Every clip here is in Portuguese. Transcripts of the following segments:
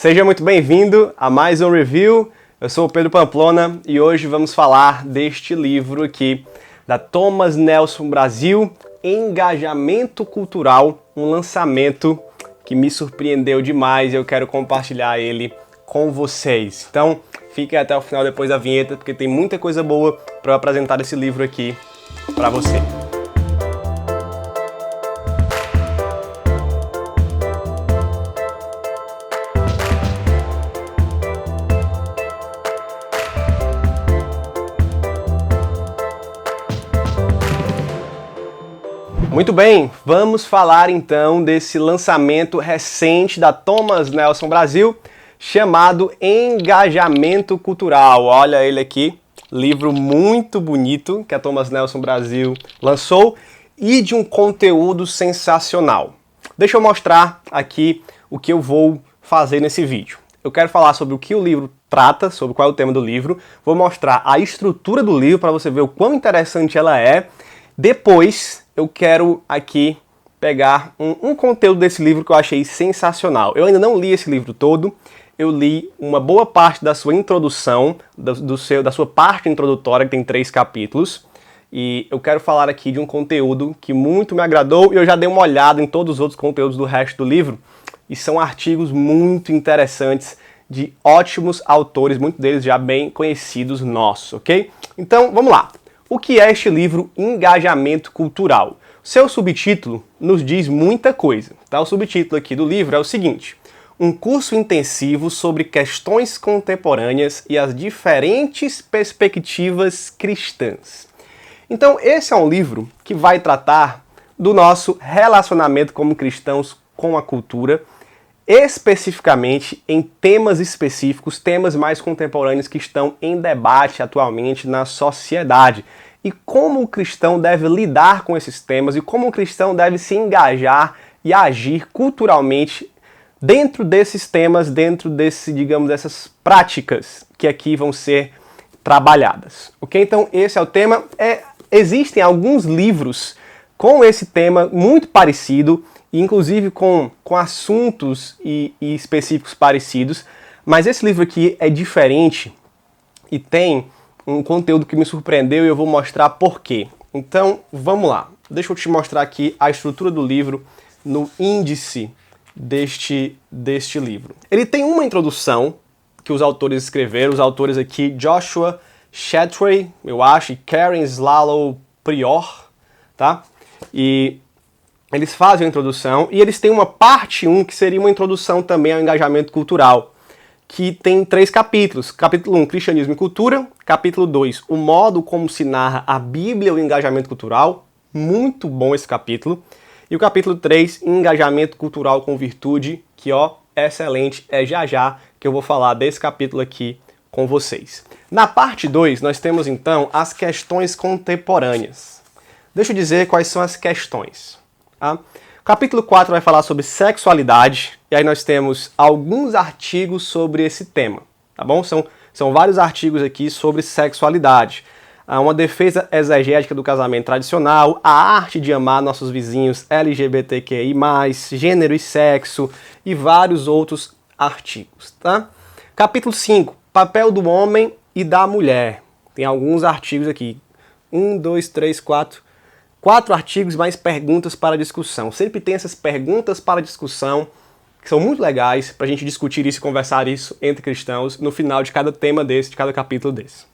Seja muito bem-vindo a mais um review. Eu sou o Pedro Pamplona e hoje vamos falar deste livro aqui, da Thomas Nelson Brasil, Engajamento Cultural, um lançamento que me surpreendeu demais e eu quero compartilhar ele com vocês. Então, fiquem até o final depois da vinheta, porque tem muita coisa boa para eu apresentar esse livro aqui para você. Muito bem, vamos falar então desse lançamento recente da Thomas Nelson Brasil, chamado Engajamento Cultural. Olha ele aqui, livro muito bonito que a Thomas Nelson Brasil lançou e de um conteúdo sensacional. Deixa eu mostrar aqui o que eu vou fazer nesse vídeo. Eu quero falar sobre o que o livro trata, sobre qual é o tema do livro, vou mostrar a estrutura do livro para você ver o quão interessante ela é. Depois eu quero aqui pegar um conteúdo desse livro que eu achei sensacional. Eu ainda não li esse livro todo, eu li uma boa parte da sua introdução, da sua parte introdutória, que tem 3 capítulos, e eu quero falar aqui de um conteúdo que muito me agradou e eu já dei uma olhada em todos os outros conteúdos do resto do livro, e são artigos muito interessantes de ótimos autores, muitos deles já bem conhecidos nossos, ok? Então, vamos lá. O que é este livro Engajamento Cultural? Seu subtítulo nos diz muita coisa, tá? O subtítulo aqui do livro é o seguinte: um curso intensivo sobre questões contemporâneas e as diferentes perspectivas cristãs. Então, esse é um livro que vai tratar do nosso relacionamento como cristãos com a cultura, especificamente em temas específicos, temas mais contemporâneos que estão em debate atualmente na sociedade. E como o cristão deve lidar com esses temas e como o cristão deve se engajar e agir culturalmente dentro desses temas, dentro dessas práticas que aqui vão ser trabalhadas. Ok? Então esse é o tema. Existem alguns livros com esse tema muito parecido, inclusive com assuntos e específicos parecidos, mas esse livro aqui é diferente e tem um conteúdo que me surpreendeu e eu vou mostrar por quê. Então, vamos lá. Deixa eu te mostrar aqui a estrutura do livro no índice deste livro. Ele tem uma introdução que os autores escreveram, os autores aqui, Joshua Chatray, eu acho, e Karen Slalom Prior, tá? E eles fazem a introdução e eles têm uma parte 1 que seria uma introdução também ao engajamento cultural, que tem 3 capítulos. Capítulo 1, Cristianismo e Cultura. Capítulo 2, o modo como se narra a Bíblia e o engajamento cultural. Muito bom esse capítulo. E o capítulo 3, Engajamento Cultural com Virtude, que excelente, já que eu vou falar desse capítulo aqui com vocês. Na parte 2, nós temos então as questões contemporâneas. Deixa eu dizer quais são as questões. Tá? O capítulo 4 vai falar sobre sexualidade, e aí nós temos alguns artigos sobre esse tema, tá bom? São vários artigos aqui sobre sexualidade. Uma defesa exegética do casamento tradicional, a arte de amar nossos vizinhos LGBTQI+, gênero e sexo, e vários outros artigos, tá? Capítulo 5, papel do homem e da mulher. Tem alguns artigos aqui. 1, 2, 3, 4... 4 artigos mais perguntas para discussão. Sempre tem essas perguntas para discussão, que são muito legais para a gente discutir isso e conversar isso entre cristãos no final de cada tema desse, de cada capítulo desse.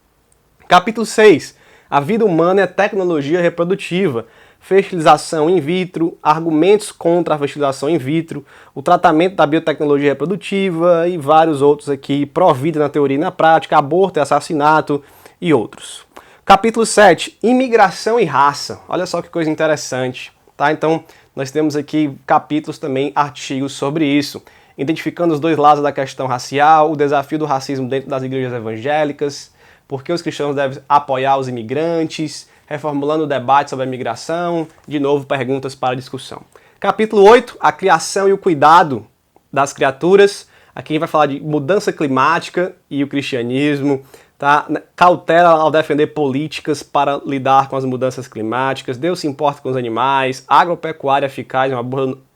Capítulo 6. A vida humana e a tecnologia reprodutiva. Fertilização in vitro, argumentos contra a fertilização in vitro, o tratamento da biotecnologia reprodutiva e vários outros aqui, pró-vida na teoria e na prática, aborto e assassinato e outros. Capítulo 7, imigração e raça. Olha só que coisa interessante, tá? Então, nós temos aqui capítulos também, artigos sobre isso. Identificando os 2 lados da questão racial, o desafio do racismo dentro das igrejas evangélicas, por que os cristãos devem apoiar os imigrantes, reformulando o debate sobre a imigração, de novo, perguntas para discussão. Capítulo 8, a criação e o cuidado das criaturas. Aqui a gente vai falar de mudança climática e o cristianismo, tá? Cautela ao defender políticas para lidar com as mudanças climáticas, Deus se importa com os animais, agropecuária eficaz,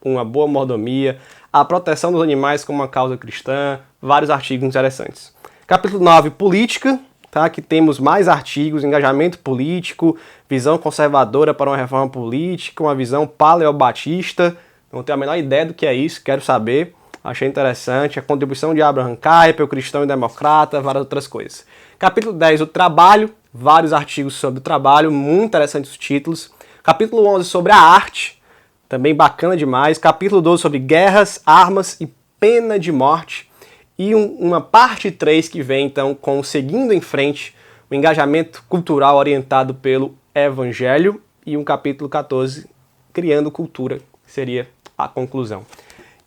uma boa mordomia, a proteção dos animais como uma causa cristã, vários artigos interessantes. Capítulo 9, política, tá? Aqui temos mais artigos, engajamento político, visão conservadora para uma reforma política, uma visão paleobatista, não tenho a menor ideia do que é isso, quero saber, achei interessante, a contribuição de Abraham Kuyper, o cristão e democrata, várias outras coisas. Capítulo 10, o trabalho, vários artigos sobre o trabalho, muito interessantes os títulos. Capítulo 11, sobre a arte, também bacana demais. Capítulo 12, sobre guerras, armas e pena de morte. E uma parte 3 que vem, então, com seguindo em frente, o engajamento cultural orientado pelo Evangelho. E um capítulo 14, criando cultura, que seria a conclusão.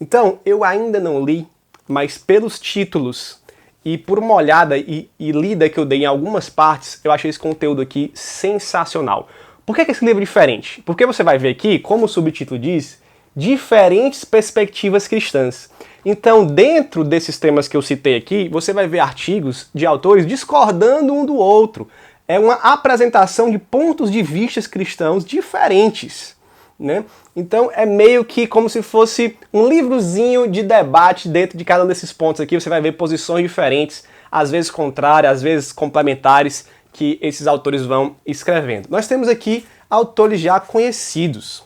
Então, eu ainda não li, mas pelos títulos e por uma olhada e lida que eu dei em algumas partes, eu achei esse conteúdo aqui sensacional. Por que esse livro é diferente? Porque você vai ver aqui, como o subtítulo diz, diferentes perspectivas cristãs. Então, dentro desses temas que eu citei aqui, você vai ver artigos de autores discordando um do outro. É uma apresentação de pontos de vista cristãos diferentes, né? Então, é meio que como se fosse um livrozinho de debate dentro de cada um desses pontos aqui. Você vai ver posições diferentes, às vezes contrárias, às vezes complementares, que esses autores vão escrevendo. Nós temos aqui autores já conhecidos.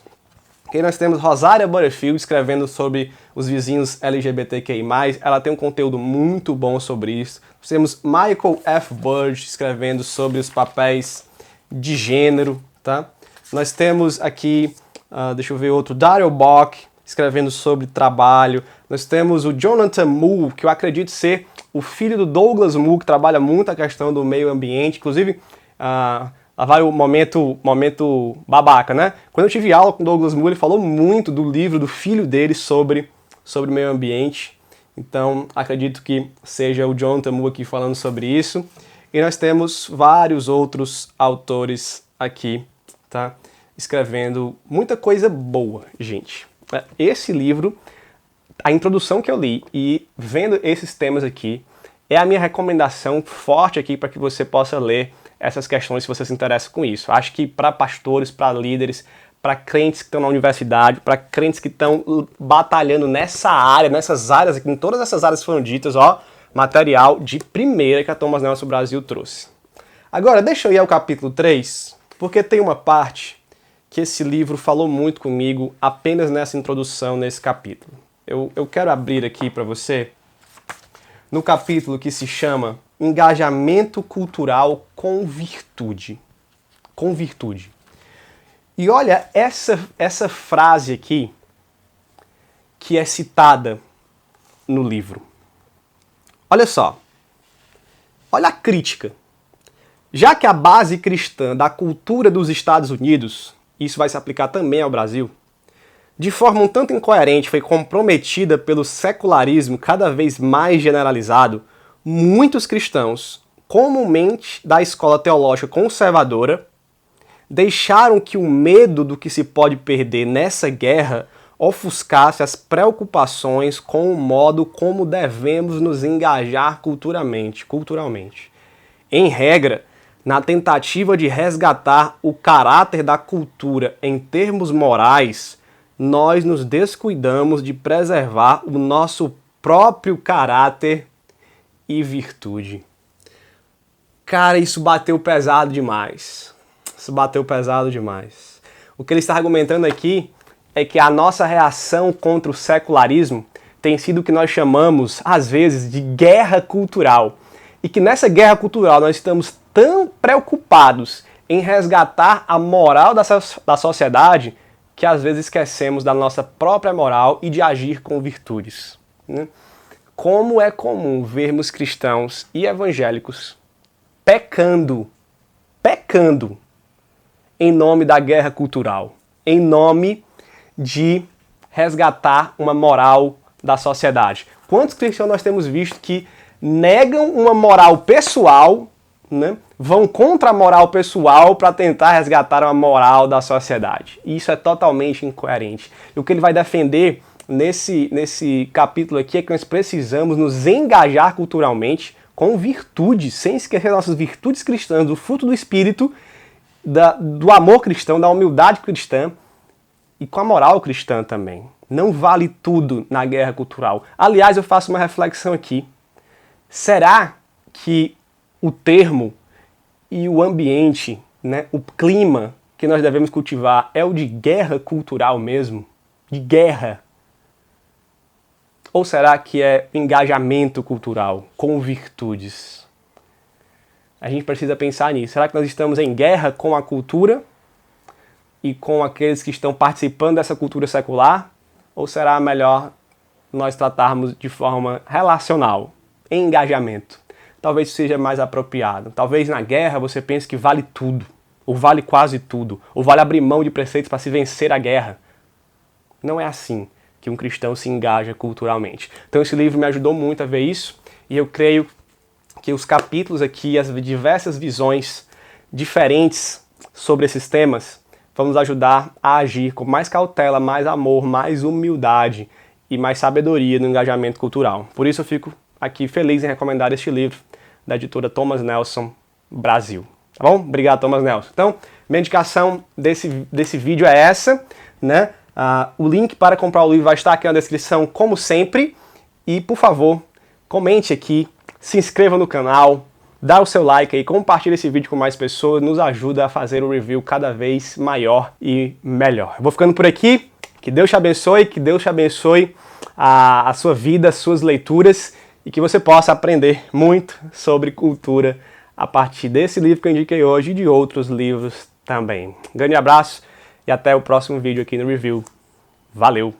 Aqui nós temos Rosaria Butterfield escrevendo sobre os vizinhos LGBTQI+, ela tem um conteúdo muito bom sobre isso. Nós temos Michael F. Burge escrevendo sobre os papéis de gênero, tá? Nós temos aqui, deixa eu ver outro, Daryl Bock escrevendo sobre trabalho. Nós temos o Jonathan Moore, que eu acredito ser o filho do Douglas Moore, que trabalha muito a questão do meio ambiente. Inclusive, lá vai o momento babaca, né? Quando eu tive aula com o Douglas Moore, ele falou muito do livro do filho dele sobre meio ambiente. Então, acredito que seja o Jonathan Moore aqui falando sobre isso. E nós temos vários outros autores aqui, tá? Escrevendo muita coisa boa, gente. Esse livro, a introdução que eu li e vendo esses temas aqui, é a minha recomendação forte aqui para que você possa ler essas questões se você se interessa com isso. Acho que para pastores, para líderes, para crentes que estão na universidade, para crentes que estão batalhando nessa área, nessas áreas aqui, em todas essas áreas foram ditas, ó, material de primeira que a Thomas Nelson Brasil trouxe. Agora, deixa eu ir ao capítulo 3, porque tem uma parte que esse livro falou muito comigo apenas nessa introdução, nesse capítulo. Eu quero abrir aqui para você no capítulo que se chama Engajamento Cultural com Virtude. Com virtude. E olha essa frase aqui que é citada no livro. Olha só. Olha a crítica. Já que a base cristã da cultura dos Estados Unidos, isso vai se aplicar também ao Brasil, de forma um tanto incoerente foi comprometida pelo secularismo cada vez mais generalizado, muitos cristãos, comumente da escola teológica conservadora, deixaram que o medo do que se pode perder nessa guerra ofuscasse as preocupações com o modo como devemos nos engajar culturalmente. Em regra, na tentativa de resgatar o caráter da cultura em termos morais, nós nos descuidamos de preservar o nosso próprio caráter e virtude. Cara, isso bateu pesado demais. O que ele está argumentando aqui é que a nossa reação contra o secularismo tem sido o que nós chamamos, às vezes, de guerra cultural. E que nessa guerra cultural nós estamos tão preocupados em resgatar a moral da sociedade que às vezes esquecemos da nossa própria moral e de agir com virtudes, né? Como é comum vermos cristãos e evangélicos pecando em nome da guerra cultural, em nome de resgatar uma moral da sociedade. Quantos cristãos nós temos visto que negam uma moral pessoal, né? Vão contra a moral pessoal para tentar resgatar uma moral da sociedade. Isso é totalmente incoerente. E o que ele vai defender nesse capítulo aqui é que nós precisamos nos engajar culturalmente com virtudes, sem esquecer nossas virtudes cristãs, do fruto do Espírito, do amor cristão, da humildade cristã e com a moral cristã também. Não vale tudo na guerra cultural. Aliás, eu faço uma reflexão aqui. Será que o termo e o ambiente, né, o clima que nós devemos cultivar é o de guerra cultural mesmo? De guerra? Ou será que é engajamento cultural com virtudes? A gente precisa pensar nisso. Será que nós estamos em guerra com a cultura e com aqueles que estão participando dessa cultura secular? Ou será melhor nós tratarmos de forma relacional, em engajamento? Talvez seja mais apropriado. Talvez na guerra você pense que vale tudo, ou vale quase tudo, ou vale abrir mão de preceitos para se vencer a guerra. Não é assim que um cristão se engaja culturalmente. Então esse livro me ajudou muito a ver isso, e eu creio que os capítulos aqui, as diversas visões diferentes sobre esses temas, vão nos ajudar a agir com mais cautela, mais amor, mais humildade e mais sabedoria no engajamento cultural. Por isso eu fico aqui feliz em recomendar este livro da editora Thomas Nelson Brasil. Tá bom? Obrigado, Thomas Nelson. Então, minha indicação desse vídeo é essa, né? O link para comprar o livro vai estar aqui na descrição, como sempre. E, por favor, comente aqui, se inscreva no canal, dá o seu like aí, compartilha esse vídeo com mais pessoas, nos ajuda a fazer o review cada vez maior e melhor. Eu vou ficando por aqui, que Deus te abençoe a sua vida, as suas leituras, e que você possa aprender muito sobre cultura a partir desse livro que eu indiquei hoje e de outros livros também. Um grande abraço e até o próximo vídeo aqui no review. Valeu!